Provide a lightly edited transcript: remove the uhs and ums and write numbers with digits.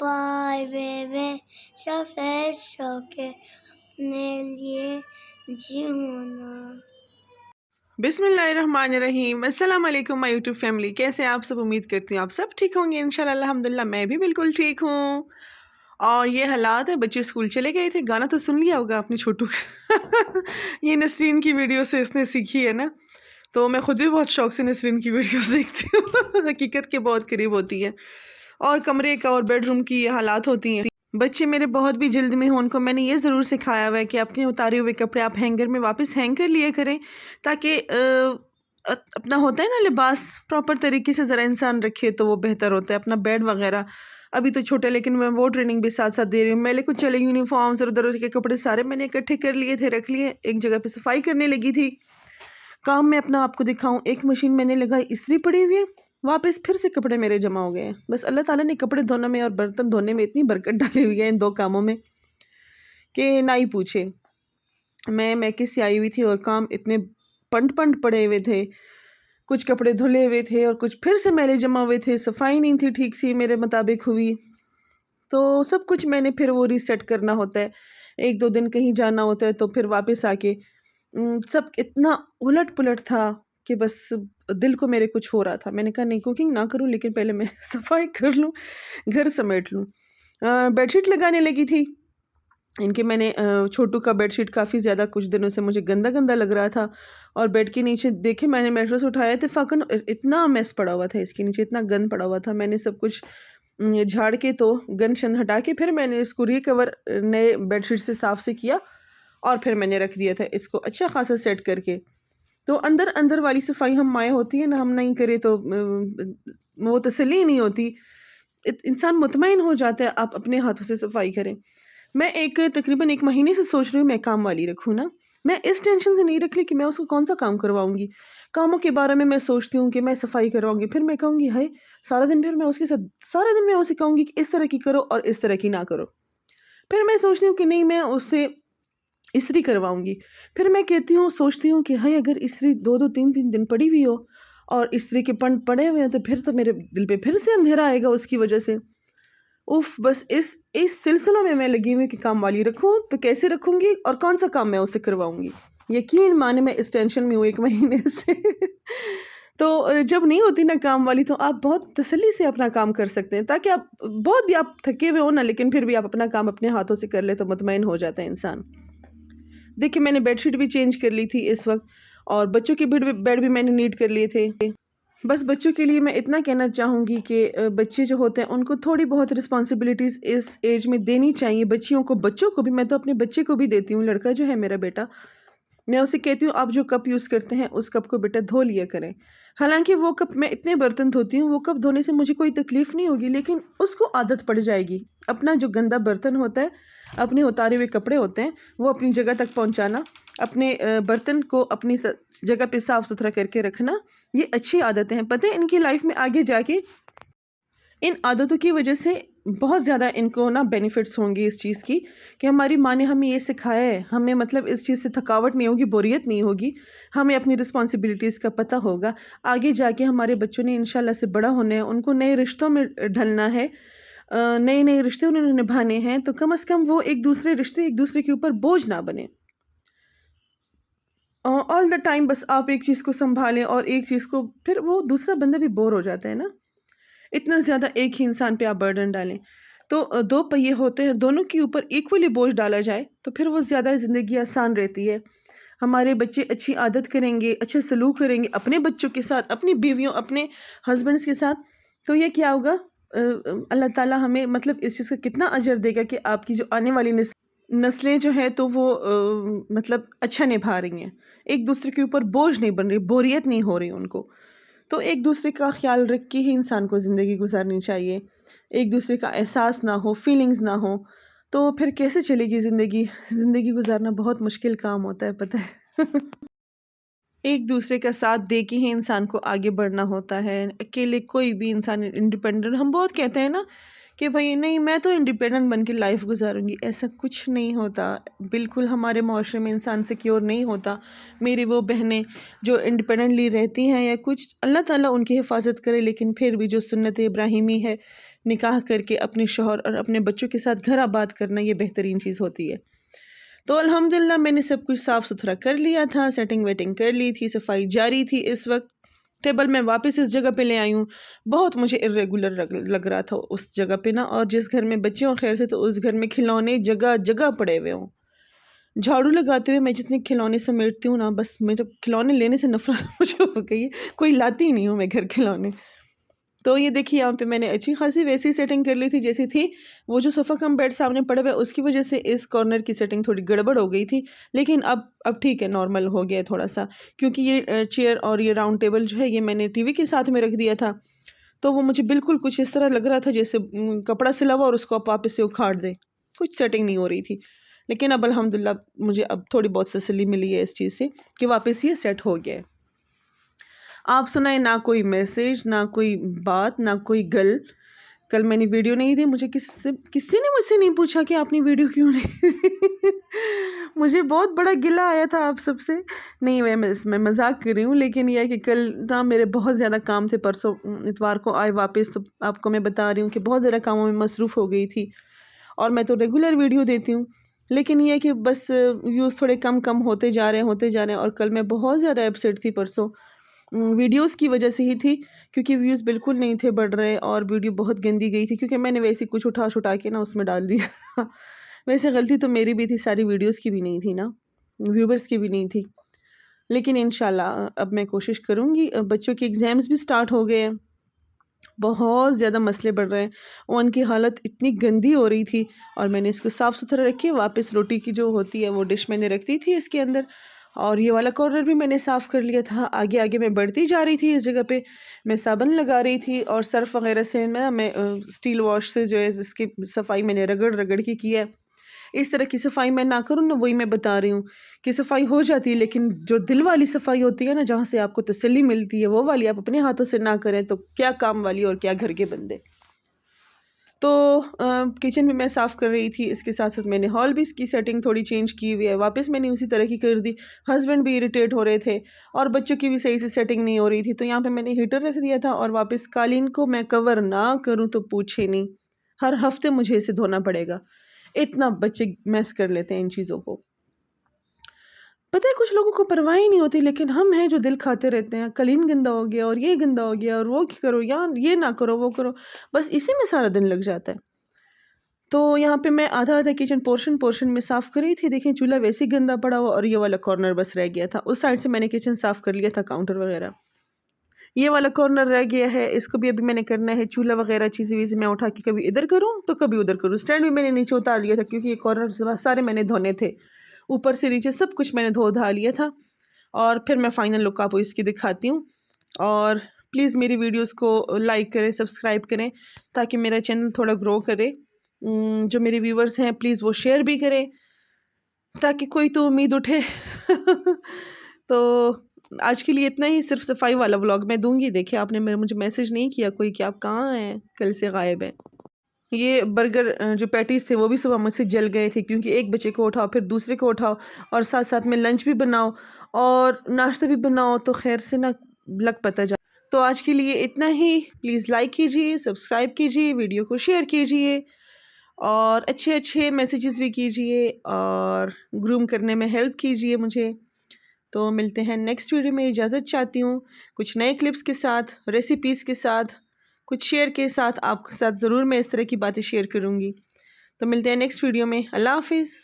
پائے ہوئے سفید شوقے اپنے لیے جیوں نا۔ بسم اللہ الرحمن الرحیم۔ السلام علیکم مائی یوٹیوب فیملی، کیسے ہیں آپ سب؟ امید کرتی ہوں آپ سب ٹھیک ہوں گے انشاءاللہ۔ الحمدللہ میں بھی بالکل ٹھیک ہوں۔ اور یہ حالات ہے، بچے اسکول چلے گئے تھے۔ گانا تو سن لیا ہوگا اپنی چھوٹو کا یہ نسرین کی ویڈیو سے اس نے سیکھی ہے نا، تو میں خود بھی بہت شوق سے نسرین کی ویڈیوز دیکھتی ہوں حقیقت کے بہت قریب ہوتی ہے، اور کمرے کا اور بیڈ روم کی یہ حالات ہوتی ہیں۔ بچے میرے بہت بھی جلد میں ہوں، ان کو میں نے یہ ضرور سکھایا ہوا ہے کہ اپنے اتارے ہوئے کپڑے آپ ہینگر میں واپس ہینگ کر لیا کریں، تاکہ اپنا ہوتا ہے نا لباس پراپر طریقے سے ذرا انسان رکھے تو وہ بہتر ہوتا ہے۔ اپنا بیڈ وغیرہ ابھی تو چھوٹا، لیکن میں وہ ٹریننگ بھی ساتھ ساتھ دے رہی ہوں۔ میلے کو چلے یونیفارمز اور ادھر کے کپڑے سارے میں نے اکٹھے کر لیے تھے، رکھ لیے ایک جگہ پہ، صفائی کرنے لگی تھی۔ کام میں اپنا آپ کو دکھاؤں، ایک مشین میں نے لگائی، استری پڑی ہوئی ہے، واپس پھر سے کپڑے میرے جمع ہو گئے ہیں۔ بس اللہ تعالیٰ نے کپڑے دھونے میں اور برتن دھونے میں اتنی برکت ڈالی ہوئی ہے ان دو کاموں میں کہ نہ ہی پوچھے۔ میں میکے سے آئی ہوئی تھی اور کام اتنے پنٹ پڑے ہوئے تھے، کچھ کپڑے دھلے ہوئے تھے اور کچھ پھر سے میلے جمع ہوئے تھے، صفائی نہیں تھی ٹھیک سی میرے مطابق ہوئی، تو سب کچھ میں نے پھر وہ ریسیٹ کرنا ہوتا ہے۔ ایک دو دن کہیں جانا ہوتا ہے تو پھر واپس آ کے سب اتنا الٹ پلٹ تھا کہ بس دل کو میرے کچھ ہو رہا تھا۔ میں نے کہا نہیں، کوکنگ نہ کروں لیکن پہلے میں صفائی کر لوں، گھر سمیٹ لوں۔ بیڈ شیٹ لگانے لگی تھی ان کے، میں نے چھوٹو کا بیڈ شیٹ کافی زیادہ کچھ دنوں سے مجھے گندا گندا لگ رہا تھا، اور بیڈ کے نیچے دیکھے میں نے میٹرس اٹھایا اتفاقاً، اتنا میس پڑا ہوا تھا اس کے نیچے، اتنا گند پڑا ہوا تھا۔ میں نے سب کچھ جھاڑ کے تو گند شن ہٹا کے پھر میں نے اس کو ریکور نئے بیڈ شیٹ سے صاف سے کیا، اور پھر میں نے رکھ دیا تھا اس کو اچھا خاصا سیٹ کر کے۔ تو اندر والی صفائی ہم مائیں ہوتی ہیں نا، ہم نہیں کرے تو وہ تسلی نہیں ہوتی، انسان مطمئن ہو جاتا ہے آپ اپنے ہاتھوں سے صفائی کریں۔ میں تقریباً ایک مہینے سے سوچ رہی ہوں میں کام والی رکھوں نا، میں اس ٹینشن سے نہیں رکھ لی کہ میں اس کو کون سا کام کرواؤں گی۔ کاموں کے بارے میں سوچتی ہوں کہ میں صفائی کرواؤں گی، پھر میں کہوں گی ہائے سارا دن، پھر میں اس کے ساتھ سارا دن میں اسے کہوں گی کہ اس طرح کی کرو اور اس طرح کی نہ کرو۔ پھر میں سوچتی ہوں کہ نہیں، میں اس سے استری کرواؤں گی، پھر میں کہتی ہوں، سوچتی ہوں کہ ہائے اگر استری 2-3 دن پڑی ہوئی ہو اور استری کے پنٹ پڑے ہوئے ہیں تو پھر تو میرے دل پہ پھر سے اندھیرا آئے گا اس کی وجہ سے۔ بس اس سلسلوں میں لگی ہوئی کہ کام والی رکھوں تو کیسے رکھوں گی اور کون سا کام میں اسے کرواؤں گی۔ یقین مانے میں اس ٹینشن میں ہوں ایک مہینے سے تو جب نہیں ہوتی نا کام والی تو آپ بہت تسلی سے اپنا کام کر سکتے ہیں، تاکہ آپ بہت بھی آپ تھکے ہوئے ہو نا، لیکن پھر بھی آپ اپنا کام اپنے ہاتھوں سے کر لے تو مطمئن ہو جاتا ہے انسان۔ دیکھیں میں نے بیڈ شیٹ بھی چینج کر لی تھی اس وقت، اور بچوں کے بیڈ بھی میں نے نیٹ کر لیے تھے۔ بس بچوں کے لیے میں اتنا کہنا چاہوں گی کہ بچے جو ہوتے ہیں ان کو تھوڑی بہت رسپانسبلٹیز اس ایج میں دینی چاہیے، بچوں کو بھی۔ میں تو اپنے بچے کو بھی دیتی ہوں، لڑکا جو ہے میرا بیٹا، میں اسے کہتی ہوں آپ جو کپ یوز کرتے ہیں اس کپ کو بیٹا دھو لیا کریں۔ حالانکہ وہ کپ میں اتنے برتن دھوتی ہوں، وہ کپ دھونے سے مجھے کوئی تکلیف نہیں ہوگی، لیکن اس کو عادت پڑ جائے گی۔ اپنا جو گندا برتن ہوتا ہے، اپنے اتارے ہوئے کپڑے ہوتے ہیں، وہ اپنی جگہ تک پہنچانا، اپنے برتن کو اپنی جگہ پہ صاف ستھرا کر کے رکھنا، یہ اچھی عادتیں ہیں۔ پتہ ہے ان کی لائف میں آگے جا کے ان عادتوں کی وجہ سے بہت زیادہ ان کو نا بینیفٹس ہوں گی اس چیز کی کہ ہماری ماں نے ہمیں یہ سکھایا ہے، ہمیں مطلب اس چیز سے تھکاوٹ نہیں ہوگی، بوریت نہیں ہوگی، ہمیں اپنی رسپانسبلٹیز کا پتہ ہوگا۔ آگے جا کے ہمارے بچوں نے انشاءاللہ سے بڑا ہونا ہے، ان کو نئے رشتوں میں ڈھلنا ہے، نئے رشتے انہوں نے نبھانے ہیں، تو کم از کم وہ ایک دوسرے کے اوپر بوجھ نہ بنے۔ آل دا ٹائم بس آپ ایک چیز کو سنبھالیں اور ایک چیز کو، پھر وہ دوسرا بندہ بھی بور ہو جاتا ہے نا، اتنا زیادہ ایک ہی انسان پہ آپ برڈن ڈالیں۔ تو دو پہیے ہوتے ہیں، دونوں کے اوپر ایکولی بوجھ ڈالا جائے تو پھر وہ زیادہ زندگی آسان رہتی ہے۔ ہمارے بچے اچھی عادت کریں گے، اچھے سلوک کریں گے اپنے بچوں کے ساتھ، اپنی بیویوں، اپنے ہسبینڈس کے ساتھ، تو یہ کیا ہوگا، اللہ تعالیٰ ہمیں مطلب اس چیز کا کتنا اجر دے گا کہ آپ کی جو آنے والی نسلیں جو ہے تو وہ مطلب اچھا نبھا رہی ہیں، ایک دوسرے کے اوپر بوجھ نہیں بن رہی، بوریت نہیں ہو رہی ان کو۔ تو ایک دوسرے کا خیال رکھ کے ہی انسان کو زندگی گزارنی چاہیے، ایک دوسرے کا احساس نہ ہو، فیلنگز نہ ہو، تو پھر کیسے چلے گی زندگی گزارنا بہت مشکل کام ہوتا ہے، پتہ ہے ایک دوسرے کا ساتھ دے کے ہی انسان کو آگے بڑھنا ہوتا ہے، اکیلے کوئی بھی انسان انڈیپینڈنٹ، ہم بہت کہتے ہیں نا کہ بھائی نہیں میں تو انڈیپینڈنٹ بن کے لائف گزاروں گی، ایسا کچھ نہیں ہوتا، بالکل ہمارے معاشرے میں انسان سیکیور نہیں ہوتا۔ میری وہ بہنیں جو انڈیپینڈنٹلی رہتی ہیں یا کچھ، اللہ تعالیٰ ان کی حفاظت کرے، لیکن پھر بھی جو سنت ابراہیمی ہے، نکاح کر کے اپنے شوہر اور اپنے بچوں کے ساتھ گھر آباد کرنا یہ بہترین چیز ہوتی ہے۔ تو الحمدللہ میں نے سب کچھ صاف ستھرا کر لیا تھا، سیٹنگ ویٹنگ کر لی تھی، صفائی جاری تھی۔ اس وقت ٹیبل میں واپس اس جگہ پہ لے آئی ہوں۔ بہت مجھے ارریگولر لگ رہا تھا اس جگہ پہ نا، اور جس گھر میں بچے ہوں خیر سے تو اس گھر میں کھلونے جگہ جگہ پڑے ہوئے ہوں۔ جھاڑو لگاتے ہوئے میں جتنے کھلونے سمیٹتی ہوں نا، بس میں جب کھلونے لینے سے نفرت مجھے ہو گئی ہے، کوئی لاتی ہی نہیں ہوں میں گھر کھلونے۔ تو یہ دیکھیے یہاں پہ میں نے اچھی خاصی ویسی سیٹنگ کر لی تھی جیسی تھی۔ وہ جو صوفہ کم بیڈ سامنے پڑے ہوئے اس کی وجہ سے اس کارنر کی سیٹنگ تھوڑی گڑبڑ ہو گئی تھی، لیکن اب ٹھیک ہے، نارمل ہو گیا ہے تھوڑا سا، کیونکہ یہ چیئر اور یہ راؤنڈ ٹیبل جو ہے یہ میں نے ٹی وی کے ساتھ میں رکھ دیا تھا، تو وہ مجھے بالکل کچھ اس طرح لگ رہا تھا جیسے کپڑا سلا ہوا اور اس کو آپ واپس سے اکھاڑ دیں، کچھ سیٹنگ نہیں ہو رہی تھی۔ لیکن اب الحمدللہ مجھے اب تھوڑی بہت تسلی ملی ہے اس چیز سے کہ واپس یہ سیٹ ہو گیا ہے۔ آپ سنائیں، نہ کوئی میسیج، نہ کوئی بات، نہ کوئی گل۔ کل میں نے ویڈیو نہیں دی، مجھے کسی نے مجھ سے نہیں پوچھا کہ آپ نے ویڈیو کیوں نہیں مجھے بہت بڑا گلہ آیا تھا آپ سب سے۔ نہیں میں مذاق کر رہی ہوں، لیکن یہ ہے کہ کل نا میرے بہت زیادہ کام تھے، پرسوں اتوار کو آئے واپس، تو آپ کو میں بتا رہی ہوں کہ بہت زیادہ کاموں میں مصروف ہو گئی تھی، اور میں تو ریگولر ویڈیو دیتی ہوں، لیکن یہ ہے کہ بس ویوز تھوڑے کم ہوتے جا رہے ہیں، اور کل میں بہت زیادہ اپسیٹ تھی پرسوں، ویڈیوز کی وجہ سے ہی تھی، کیونکہ ویوز بالکل نہیں تھے بڑھ رہے اور ویڈیو بہت گندی گئی تھی، کیونکہ میں نے ویسے کچھ اٹھا کے نا اس میں ڈال دیا ویسے غلطی تو میری بھی تھی، ساری ویڈیوز کی بھی نہیں تھی نا، ویورز کی بھی نہیں تھی، لیکن انشاءاللہ اب میں کوشش کروں گی۔ بچوں کے ایگزامز بھی سٹارٹ ہو گئے ہیں، بہت زیادہ مسئلے بڑھ رہے ہیں، ان کی حالت اتنی گندی ہو رہی تھی، اور میں نے اس کو صاف ستھرا رکھی، واپس روٹی کی جو ہوتی ہے وہ ڈش میں نے رکھ دی تھی اس کے اندر، اور یہ والا کارنر بھی میں نے صاف کر لیا تھا۔ آگے میں بڑھتی جا رہی تھی، اس جگہ پہ میں صابن لگا رہی تھی، اور سرف وغیرہ سے میں اسٹیل واش سے جو ہے اس کی صفائی میں نے رگڑ کے کی ہے۔ اس طرح کی صفائی میں نہ کروں نا، وہی میں بتا رہی ہوں کہ صفائی ہو جاتی ہے، لیکن جو دل والی صفائی ہوتی ہے نا، جہاں سے آپ کو تسلی ملتی ہے، وہ والی آپ اپنے ہاتھوں سے نہ کریں تو کیا کام والی اور کیا گھر کے بندے۔ تو کچن میں میں صاف کر رہی تھی، اس کے ساتھ ساتھ میں نے ہال بھی اس کی سیٹنگ تھوڑی چینج کی ہوئی ہے، واپس میں نے اسی طرح کی کر دی۔ ہسبینڈ بھی اریٹیٹ ہو رہے تھے، اور بچوں کی بھی صحیح سے سیٹنگ نہیں ہو رہی تھی، تو یہاں پہ میں نے ہیٹر رکھ دیا تھا، اور واپس قالین کو میں کور نہ کروں تو پوچھے نہیں، ہر ہفتے مجھے اسے دھونا پڑے گا، اتنا بچے میس کر لیتے ہیں ان چیزوں کو۔ پتہ ہے کچھ لوگوں کو پرواہ ہی نہیں ہوتی، لیکن ہم ہیں جو دل کھاتے رہتے ہیں، قالین گندا ہو گیا اور یہ گندا ہو گیا اور وہ کرو، یا یہ نہ کرو وہ کرو، بس اسی میں سارا دن لگ جاتا ہے۔ تو یہاں پہ میں آدھا کچن پورشن میں صاف کر رہی تھی، دیکھیں چولہا ویسے ہی گندا پڑا ہوا، اور یہ والا کارنر بس رہ گیا تھا، اس سائڈ سے میں نے کچن صاف کر لیا تھا، کاؤنٹر وغیرہ، یہ والا کارنر رہ گیا ہے، اس کو بھی ابھی میں نے کرنا ہے، چولہا وغیرہ چیزیں ویزیں میں اٹھا کے کبھی ادھر کروں تو کبھی ادھر کروں، سٹینڈ بھی میں نے نیچے اتار لیا تھا، کیونکہ یہ کارنر سارے میں نے دھونے تھے، اوپر سے نیچے سب کچھ میں نے دھا لیا تھا، اور پھر میں فائنل لک آپ کو اس کی دکھاتی ہوں۔ اور پلیز میری ویڈیوز کو لائک کریں، سبسکرائب کریں، تاکہ میرا چینل تھوڑا گرو کرے، جو میرے ویورز ہیں پلیز وہ شیئر بھی کریں، تاکہ کوئی تو امید اٹھے تو آج کے لیے اتنا ہی، صرف صفائی والا ولاگ میں دوں گی۔ دیکھیں آپ نے مجھے میسیج نہیں کیا کوئی کہ آپ کہاں ہیں، کل سے غائب ہیں۔ یہ برگر جو پیٹیز تھے وہ بھی صبح مجھ سے جل گئے تھے، کیونکہ ایک بچے کو اٹھاؤ، پھر دوسرے کو اٹھاؤ، اور ساتھ میں لنچ بھی بناؤ اور ناشتہ بھی بناؤ، تو خیر سے نہ لگ پتہ جا۔ تو آج کے لیے اتنا ہی، پلیز لائک کیجئے، سبسکرائب کیجئے، ویڈیو کو شیئر کیجئے، اور اچھے میسیجز بھی کیجئے، اور گروم کرنے میں ہیلپ کیجئے مجھے۔ تو ملتے ہیں نیکسٹ ویڈیو میں، اجازت چاہتی ہوں، کچھ نئے کلپس کے ساتھ، ریسیپیز کے ساتھ، کچھ شیئر کے ساتھ، آپ کے ساتھ ضرور میں اس طرح کی باتیں شیئر کروں گی۔ تو ملتے ہیں نیکسٹ ویڈیو میں، اللہ حافظ۔